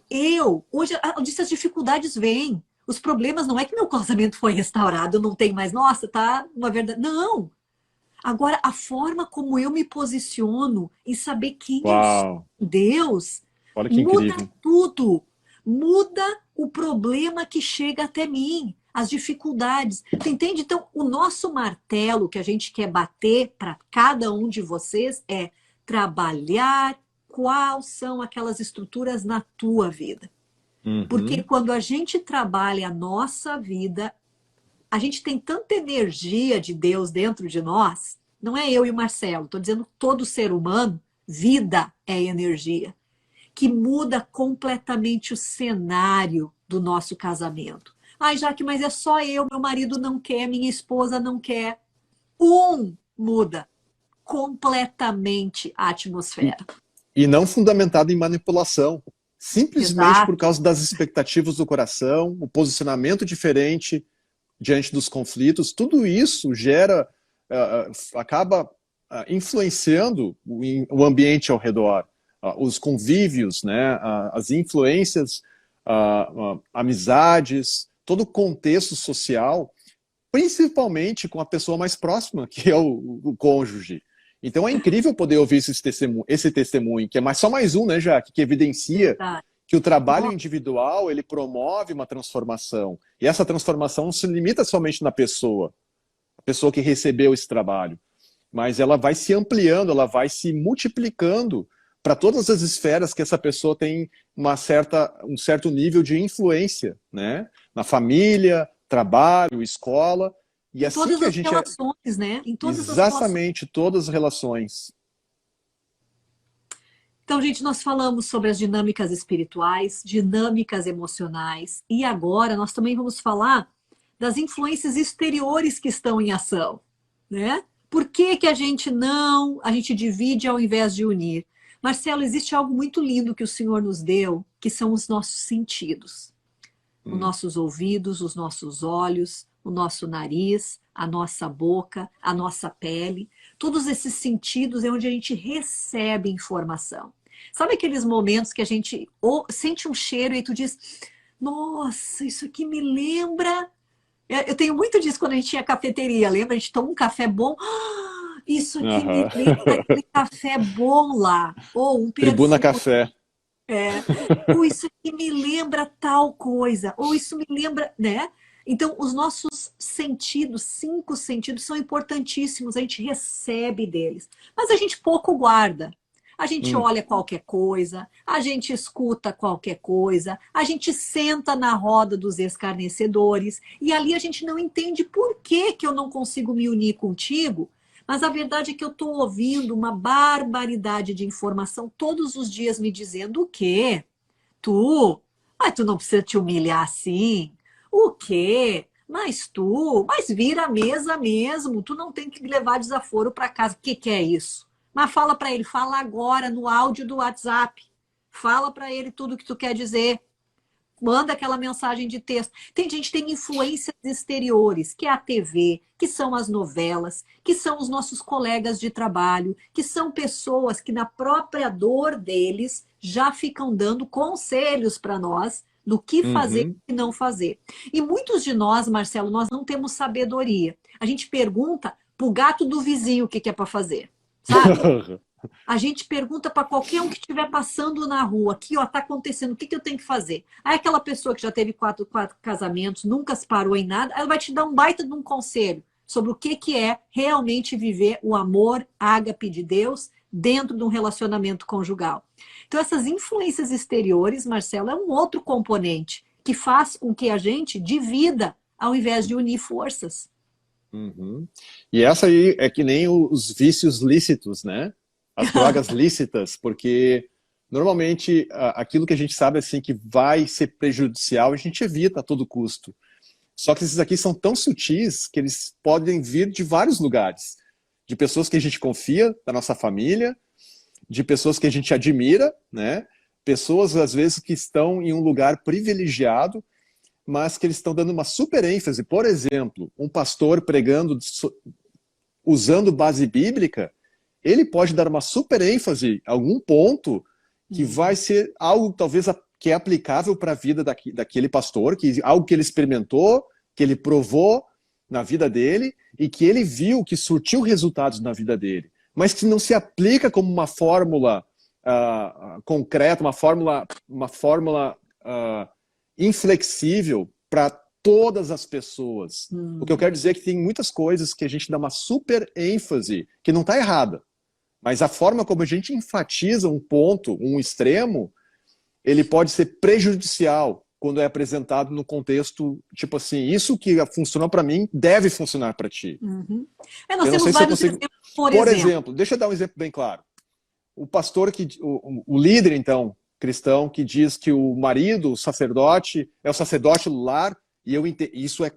ela disse, as dificuldades vêm. Os problemas não é que meu casamento foi restaurado, não tem mais, nossa, tá uma verdade. Não. Agora, a forma como eu me posiciono em saber quem eu sou, Deus, olha que muda incrível. tudo. Muda o problema que chega até mim, as dificuldades. Você entende? Então, o nosso martelo que a gente quer bater para cada um de vocês é trabalhar quais são aquelas estruturas na tua vida. Porque quando a gente trabalha a nossa vida, a gente tem tanta energia de Deus dentro de nós, não é eu e o Marcelo, estou dizendo todo ser humano, vida é energia, que muda completamente o cenário do nosso casamento. Jaque, mas é só eu, meu marido não quer, minha esposa não quer. Muda completamente a atmosfera. E não fundamentado em manipulação. Simplesmente Exato. por causa das expectativas do coração, o posicionamento diferente diante dos conflitos, tudo isso acaba influenciando o ambiente ao redor, os convívios, né, as influências, amizades, todo o contexto social, principalmente com a pessoa mais próxima, que é o cônjuge. Então é incrível poder ouvir esse testemunho, que é só mais um, né, Jaque, que evidencia Tá. que o trabalho individual, ele promove uma transformação. E essa transformação não se limita somente na pessoa, a pessoa que recebeu esse trabalho, mas ela vai se ampliando, ela vai se multiplicando para todas as esferas que essa pessoa tem um certo nível de influência, né? Na família, trabalho, escola. E Em assim todas que a as gente... relações, né? Em todas as relações. Exatamente, todas as relações. Então, gente, nós falamos sobre as dinâmicas espirituais, dinâmicas emocionais, e agora nós também vamos falar das influências exteriores que estão em ação, né? Por que que a gente divide ao invés de unir? Marcelo, existe algo muito lindo que o Senhor nos deu, que são os nossos sentidos. Os nossos ouvidos, os nossos olhos, o nosso nariz, a nossa boca, a nossa pele. Todos esses sentidos é onde a gente recebe informação. Sabe aqueles momentos que a gente sente um cheiro e tu diz, nossa, isso aqui me lembra... Eu tenho muito disso quando a gente tinha cafeteria, lembra? A gente toma um café bom... Isso aqui me lembra aquele café bom lá. Ou um Tribuna perfume. Café. Ou isso aqui me lembra tal coisa. Ou isso me lembra, né? Então, os nossos sentidos, 5 sentidos, são importantíssimos. A gente recebe deles. Mas a gente pouco guarda. A gente olha qualquer coisa, a gente escuta qualquer coisa, a gente senta na roda dos escarnecedores e ali a gente não entende por que que eu não consigo me unir contigo. Mas a verdade é que eu estou ouvindo uma barbaridade de informação todos os dias me dizendo o quê? Mas tu não precisa te humilhar assim. O quê? Mas vira a mesa mesmo. Tu não tem que levar desaforo para casa. O que que é isso? Mas fala para ele, fala agora no áudio do WhatsApp. Fala para ele tudo o que tu quer dizer. Manda aquela mensagem de texto. Gente tem influências exteriores, que é a TV, que são as novelas, que são os nossos colegas de trabalho, que são pessoas que na própria dor deles já ficam dando conselhos para nós do que fazer e não fazer. E muitos de nós, Marcelo, nós não temos sabedoria. A gente pergunta pro gato do vizinho o que que é para fazer, sabe? A gente pergunta para qualquer um que estiver passando na rua, aqui, ó, tá acontecendo, o que que eu tenho que fazer? Aí aquela pessoa que já teve quatro casamentos, nunca se parou em nada, ela vai te dar um baita de um conselho sobre o que que é realmente viver o amor ágape de Deus dentro de um relacionamento conjugal. Então essas influências exteriores, Marcelo, é um outro componente que faz com que a gente divida ao invés de unir forças. E essa aí é que nem os vícios lícitos, né? As drogas lícitas, porque normalmente aquilo que a gente sabe assim que vai ser prejudicial, a gente evita a todo custo. Só que esses aqui são tão sutis que eles podem vir de vários lugares. De pessoas que a gente confia, da nossa família, de pessoas que a gente admira, né? Pessoas, às vezes, que estão em um lugar privilegiado, mas que eles estão dando uma super ênfase. Por exemplo, um pastor pregando, usando base bíblica, ele pode dar uma super ênfase a algum ponto que vai ser algo talvez que é aplicável para a vida daquele pastor, algo que ele experimentou, que ele provou na vida dele e que ele viu que surtiu resultados na vida dele, mas que não se aplica como uma fórmula concreta, uma fórmula inflexível para todas as pessoas. O que eu quero dizer é que tem muitas coisas que a gente dá uma super ênfase, que não está errada. Mas a forma como a gente enfatiza um ponto, um extremo, ele pode ser prejudicial quando é apresentado no contexto, tipo assim, isso que funcionou para mim deve funcionar para ti. Nós temos vários exemplos, por exemplo, deixa eu dar um exemplo bem claro. O pastor, o líder, então, cristão, que diz que o marido, o sacerdote, é o sacerdote do lar, e isso é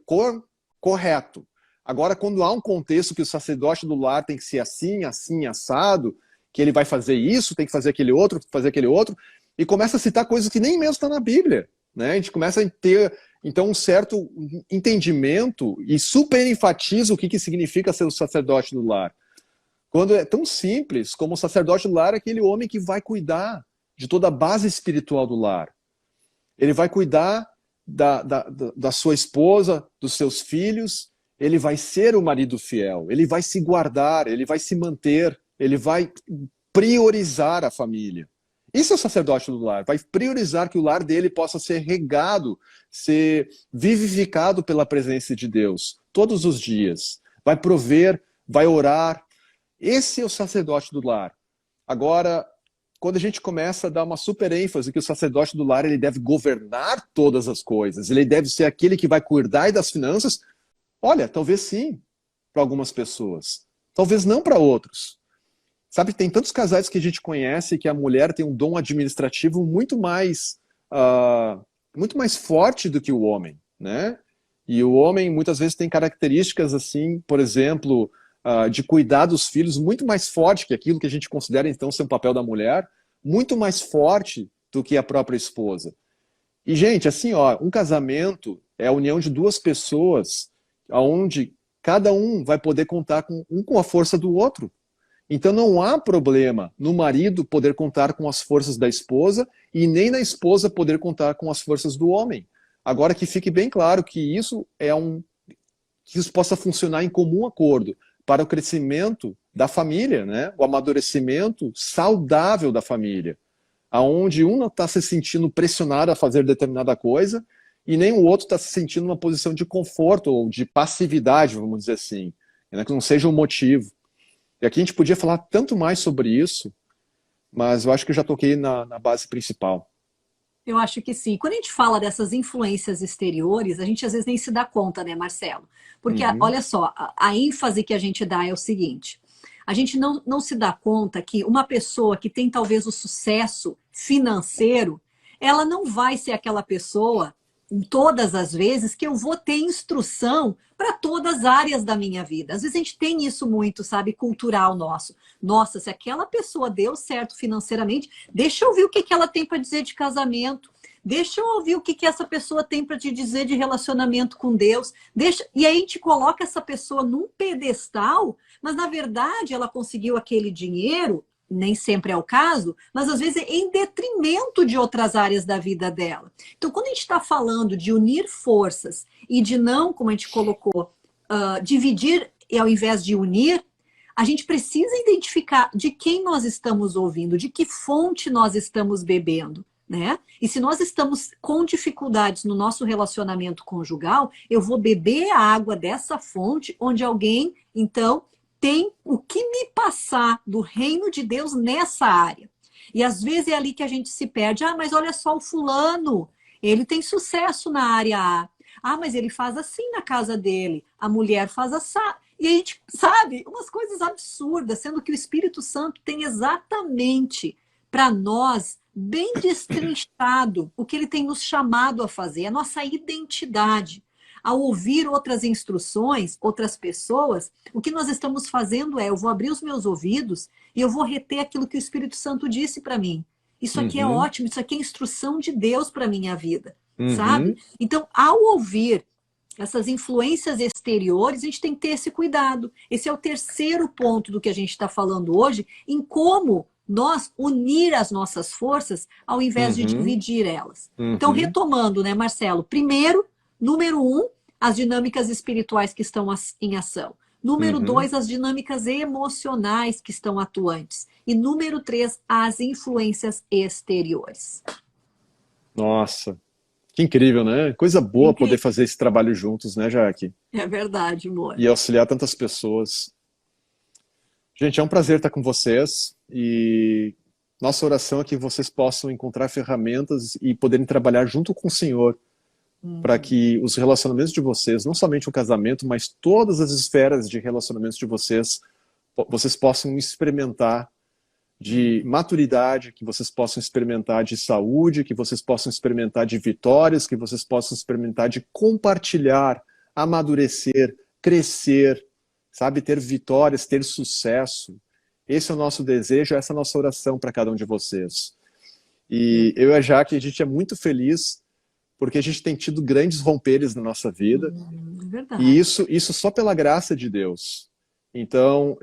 correto. Agora, quando há um contexto que o sacerdote do lar tem que ser assim, assim, assado, que ele vai fazer isso, tem que fazer aquele outro, e começa a citar coisas que nem mesmo estão na Bíblia. Né? A gente começa a ter, então, um certo entendimento e super enfatiza o que significa ser o sacerdote do lar. Quando é tão simples como o sacerdote do lar é aquele homem que vai cuidar de toda a base espiritual do lar. Ele vai cuidar da sua esposa, dos seus filhos, ele vai ser o marido fiel, ele vai se guardar, ele vai se manter, ele vai priorizar a família. Isso é o sacerdote do lar, vai priorizar que o lar dele possa ser regado, ser vivificado pela presença de Deus, todos os dias. Vai prover, vai orar. Esse é o sacerdote do lar. Agora, quando a gente começa a dar uma super ênfase que o sacerdote do lar ele deve governar todas as coisas, ele deve ser aquele que vai cuidar das finanças, olha, talvez sim, para algumas pessoas. Talvez não para outros. Sabe, tem tantos casais que a gente conhece que a mulher tem um dom administrativo muito mais forte do que o homem, né? E o homem muitas vezes tem características assim, por exemplo, de cuidar dos filhos muito mais forte que aquilo que a gente considera então ser um papel da mulher, muito mais forte do que a própria esposa. E gente, assim, ó, um casamento é a união de duas pessoas, onde cada um vai poder contar com a força do outro. Então não há problema no marido poder contar com as forças da esposa e nem na esposa poder contar com as forças do homem. Agora que fique bem claro que isso que isso possa funcionar em comum acordo para o crescimento da família, né? O amadurecimento saudável da família, aonde um não está se sentindo pressionado a fazer determinada coisa e nem o outro está se sentindo numa posição de conforto ou de passividade, vamos dizer assim, né? Que não seja um motivo. E aqui a gente podia falar tanto mais sobre isso, mas eu acho que eu já toquei na base principal. Eu acho que sim. Quando a gente fala dessas influências exteriores, a gente às vezes nem se dá conta, né, Marcelo? Porque, Uhum, olha só, a ênfase que a gente dá é o seguinte: a gente não se dá conta que uma pessoa que tem talvez o sucesso financeiro, ela não vai ser aquela pessoa, todas as vezes, que eu vou ter instrução para todas as áreas da minha vida. Às vezes a gente tem isso muito, sabe, cultural nosso. Nossa, se aquela pessoa deu certo financeiramente, deixa eu ouvir o que ela tem para dizer de casamento. Deixa eu ouvir o que essa pessoa tem para te dizer de relacionamento com Deus. E aí a gente coloca essa pessoa num pedestal, mas na verdade ela conseguiu aquele dinheiro, nem sempre é o caso, mas às vezes em detrimento de outras áreas da vida dela. Então, quando a gente está falando de unir forças e de não, como a gente colocou, dividir ao invés de unir, a gente precisa identificar de quem nós estamos ouvindo, de que fonte nós estamos bebendo. Né? E se nós estamos com dificuldades no nosso relacionamento conjugal, eu vou beber a água dessa fonte onde alguém, então, tem o que me passar do reino de Deus nessa área. E às vezes é ali que a gente se perde. Ah, mas olha só o fulano, ele tem sucesso na área A. Ah, mas ele faz assim na casa dele, a mulher faz assim. E a gente sabe umas coisas absurdas, sendo que o Espírito Santo tem exatamente para nós bem destrinchado o que ele tem nos chamado a fazer, a nossa identidade. Ao ouvir outras instruções, outras pessoas, o que nós estamos fazendo é, eu vou abrir os meus ouvidos e eu vou reter aquilo que o Espírito Santo disse para mim. Isso aqui é uhum, ótimo, isso aqui é instrução de Deus para a minha vida, sabe? uhum. Então, ao ouvir essas influências exteriores, a gente tem que ter esse cuidado. Esse é o terceiro ponto do que a gente está falando hoje, em como nós unir as nossas forças ao invés de Uhum, dividir elas. Então, uhum, retomando, né, Marcelo? Primeiro, número 1, as dinâmicas espirituais que estão em ação. Número uhum. 2, as dinâmicas emocionais que estão atuantes. E número 3, as influências exteriores. Nossa, que incrível, né? Coisa boa poder Incrível. fazer esse trabalho juntos, né, Jaque? É verdade, amor. E auxiliar tantas pessoas. Gente, é um prazer estar com vocês e nossa oração é que vocês possam encontrar ferramentas e poderem trabalhar junto com o Senhor para que os relacionamentos de vocês, não somente o casamento, mas todas as esferas de relacionamentos de vocês, vocês possam experimentar de maturidade, que vocês possam experimentar de saúde, que vocês possam experimentar de vitórias, que vocês possam experimentar de compartilhar, amadurecer, crescer, sabe, ter vitórias, ter sucesso. Esse é o nosso desejo, essa é a nossa oração para cada um de vocês. E eu e a Jaque, a gente é muito feliz porque a gente tem tido grandes romperes na nossa vida, É e verdade. isso só pela graça de Deus. Então,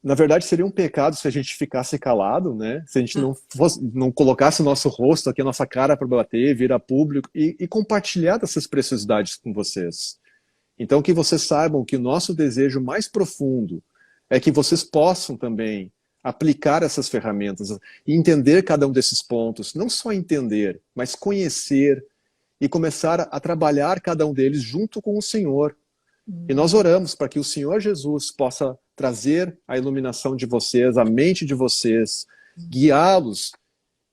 na verdade, seria um pecado se a gente ficasse calado, né? Se a gente não colocasse o nosso rosto aqui, a nossa cara para bater, vir a público e compartilhar dessas preciosidades com vocês. Então, que vocês saibam que o nosso desejo mais profundo é que vocês possam também aplicar essas ferramentas e entender cada um desses pontos. Não só entender, mas conhecer e começar a trabalhar cada um deles junto com o Senhor. E nós oramos para que o Senhor Jesus possa trazer a iluminação de vocês, a mente de vocês, guiá-los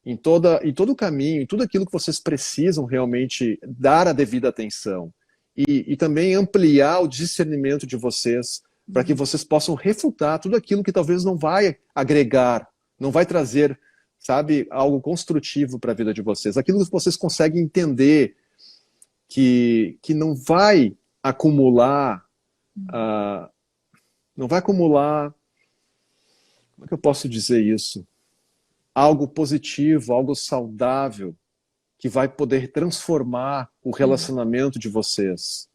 em todo o caminho, em tudo aquilo que vocês precisam realmente dar a devida atenção. E também ampliar o discernimento de vocês, para que vocês possam refutar tudo aquilo que talvez não vai agregar, não vai trazer, sabe, algo construtivo para a vida de vocês. Aquilo que vocês conseguem entender que não vai acumular, não vai acumular, como é que eu posso dizer isso? Algo positivo, algo saudável, que vai poder transformar o relacionamento de vocês,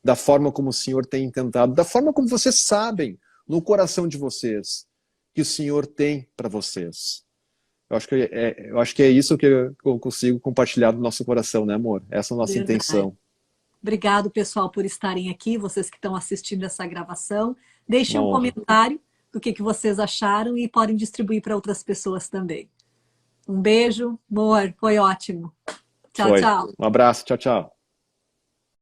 da forma como o Senhor tem intentado, da forma como vocês sabem, no coração de vocês, que o Senhor tem para vocês. Eu acho que é isso que eu consigo compartilhar do nosso coração, né, amor? Essa é a nossa Verdade. intenção. Obrigado, pessoal, por estarem aqui, vocês que estão assistindo essa gravação. Deixem Uma um honra. comentário do que vocês acharam e podem distribuir para outras pessoas também. Um beijo, amor, foi ótimo. Tchau, Foi. tchau. Um abraço, tchau, tchau.